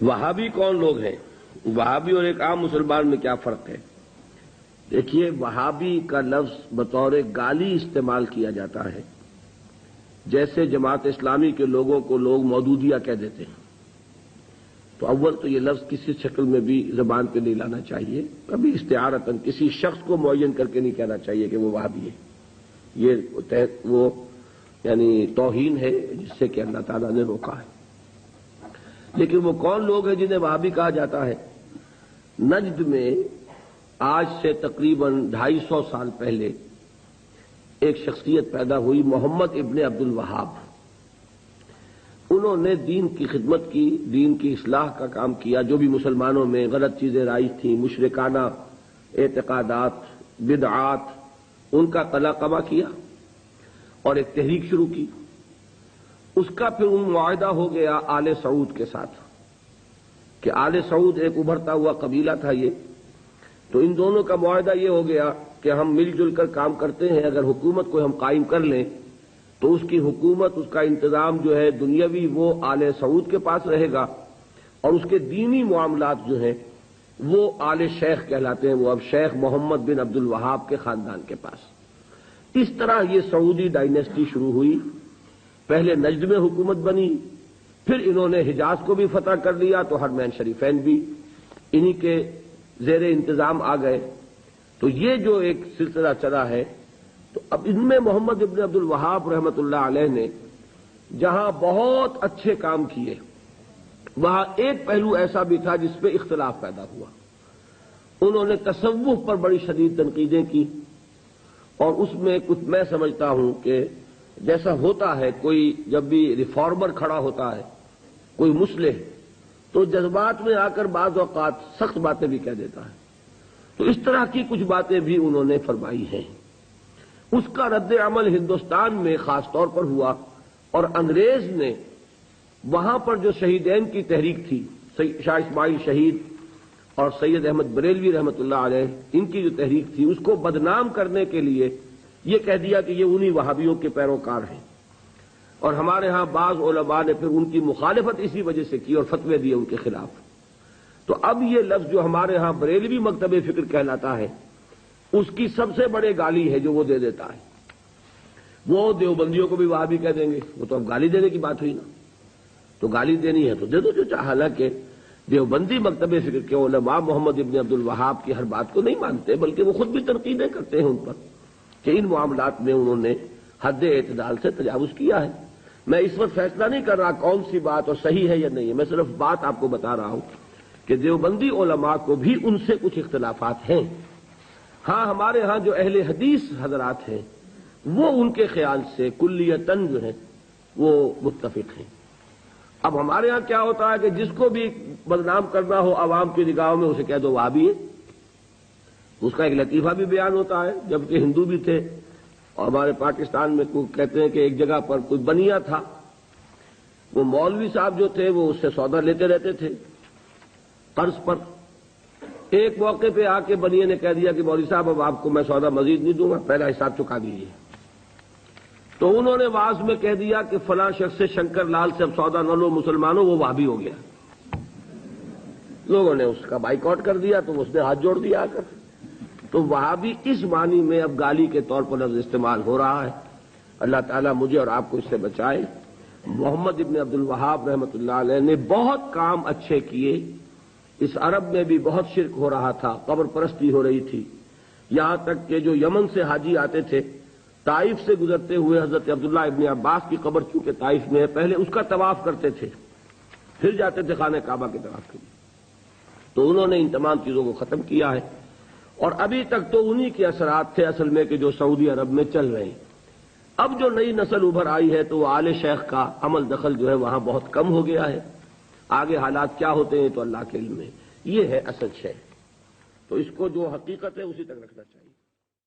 وہابی کون لوگ ہیں؟ وہابی اور ایک عام مسلمان میں کیا فرق ہے؟ دیکھیے، وہابی کا لفظ بطور گالی استعمال کیا جاتا ہے، جیسے جماعت اسلامی کے لوگوں کو لوگ مودودیہ کہہ دیتے ہیں۔ تو اول تو یہ لفظ کسی شکل میں بھی زبان پہ نہیں لانا چاہیے، کبھی استعارتاً کسی شخص کو معین کر کے نہیں کہنا چاہیے کہ وہ وہابی ہے۔ یہ وہ یعنی توہین ہے جس سے کہ اللہ تعالیٰ نے روکا ہے۔ لیکن وہ کون لوگ ہیں جنہیں وہابی کہا جاتا ہے؟ نجد میں آج سے تقریباً 250 سال پہلے ایک شخصیت پیدا ہوئی، محمد ابن عبد الوہاب۔ انہوں نے دین کی خدمت کی، دین کی اصلاح کا کام کیا، جو بھی مسلمانوں میں غلط چیزیں رائج تھیں، مشرکانہ اعتقادات، بدعات، ان کا قلقمہ کیا اور ایک تحریک شروع کی۔ اس کا پھر معاہدہ ہو گیا آل سعود کے ساتھ کہ آل سعود ایک ابھرتا ہوا قبیلہ تھا یہ، تو ان دونوں کا معاہدہ یہ ہو گیا کہ ہم مل جل کر کام کرتے ہیں، اگر حکومت کو ہم قائم کر لیں تو اس کی حکومت، اس کا انتظام جو ہے دنیاوی وہ آل سعود کے پاس رہے گا، اور اس کے دینی معاملات جو ہیں وہ آل شیخ کہلاتے ہیں، وہ اب شیخ محمد بن عبد الوہاب کے خاندان کے پاس۔ اس طرح یہ سعودی ڈائنیسٹی شروع ہوئی۔ پہلے نجد میں حکومت بنی، پھر انہوں نے حجاز کو بھی فتح کر لیا، تو حرمین شریفین بھی انہی کے زیر انتظام آ گئے۔ تو یہ جو ایک سلسلہ چلا ہے، تو اب ان میں محمد ابن عبد الوہاب رحمۃ اللہ علیہ نے جہاں بہت اچھے کام کیے، وہاں ایک پہلو ایسا بھی تھا جس پہ اختلاف پیدا ہوا۔ انہوں نے تصوف پر بڑی شدید تنقیدیں کی، اور اس میں کچھ میں سمجھتا ہوں کہ جیسا ہوتا ہے، کوئی جب بھی ریفارمر کھڑا ہوتا ہے، کوئی مصلح، تو جذبات میں آ کر بعض اوقات سخت باتیں بھی کہہ دیتا ہے۔ تو اس طرح کی کچھ باتیں بھی انہوں نے فرمائی ہیں۔ اس کا رد عمل ہندوستان میں خاص طور پر ہوا، اور انگریز نے وہاں پر جو شہیدین کی تحریک تھی، شاہ اسماعیل شہید اور سید احمد بریلوی رحمۃ اللہ علیہ، ان کی جو تحریک تھی، اس کو بدنام کرنے کے لیے یہ کہہ دیا کہ یہ انہی وہابیوں کے پیروکار ہیں، اور ہمارے ہاں بعض علماء نے پھر ان کی مخالفت اسی وجہ سے کی اور فتوے دیے ان کے خلاف۔ تو اب یہ لفظ جو ہمارے ہاں بریلوی مکتب فکر کہلاتا ہے، اس کی سب سے بڑے گالی ہے جو وہ دے دیتا ہے۔ وہ دیوبندیوں کو بھی وہابی کہہ دیں گے، وہ تو اب گالی دینے کی بات ہوئی نا، تو گالی دینی ہے تو دے دو جو چاہے۔ حالانکہ دیوبندی مکتب فکر کے علماء محمد ابن عبد الوہاب کی ہر بات کو نہیں مانتے، بلکہ وہ خود بھی تنقیدیں کرتے ہیں ان پر کہ ان معاملات میں انہوں نے حد اعتدال سے تجاوز کیا ہے۔ میں اس وقت فیصلہ نہیں کر رہا کون سی بات اور صحیح ہے یا نہیں ہے، میں صرف بات آپ کو بتا رہا ہوں کہ دیوبندی علماء کو بھی ان سے کچھ اختلافات ہیں۔ ہاں، ہمارے ہاں جو اہل حدیث حضرات ہیں وہ ان کے خیال سے کلیتاً جو ہے وہ متفق ہیں۔ اب ہمارے ہاں کیا ہوتا ہے کہ جس کو بھی بدنام کرنا ہو عوام کی نگاہوں میں، اسے کہہ دو وہابی ہے۔ اس کا ایک لطیفہ بھی بیان ہوتا ہے، جبکہ ہندو بھی تھے، اور ہمارے پاکستان میں کہتے ہیں کہ ایک جگہ پر کوئی بنیا تھا، وہ مولوی صاحب جو تھے وہ اس سے سودا لیتے رہتے تھے قرض پر۔ ایک موقع پہ آ کے بنیے نے کہہ دیا کہ مولوی صاحب اب آپ کو میں سودا مزید نہیں دوں گا، پہلا حساب چکا دیجیے۔ تو انہوں نے واعظ میں کہہ دیا کہ فلاں شخص سے شنکر لال سے اب سودا نہ لو مسلمانوں، وہ وہابی ہو گیا۔ لوگوں نے اس کا بائیکاٹ کر دیا، تو اس نے ہاتھ جوڑ دیا آ کر۔ تو وہابی اس معنی میں اب گالی کے طور پر لفظ استعمال ہو رہا ہے۔ اللہ تعالیٰ مجھے اور آپ کو اس سے بچائے۔ محمد ابن عبد الوہاب رحمۃ اللہ علیہ نے بہت کام اچھے کیے۔ اس عرب میں بھی بہت شرک ہو رہا تھا، قبر پرستی ہو رہی تھی، یہاں تک کہ جو یمن سے حاجی آتے تھے، طائف سے گزرتے ہوئے حضرت عبداللہ ابن عباس کی قبر چونکہ طائف میں ہے، پہلے اس کا طواف کرتے تھے، پھر جاتے تھے خانہ کعبہ کے طواف کے لیے۔ تو انہوں نے ان تمام چیزوں کو ختم کیا ہے، اور ابھی تک تو انہی کے اثرات تھے اصل میں کہ جو سعودی عرب میں چل رہے ہیں۔ اب جو نئی نسل ابھر آئی ہے تو وہ آل شیخ کا عمل دخل جو ہے وہاں بہت کم ہو گیا ہے۔ آگے حالات کیا ہوتے ہیں تو اللہ کے علم ہے۔ یہ ہے اصل شے، تو اس کو جو حقیقت ہے اسی تک رکھنا چاہیے۔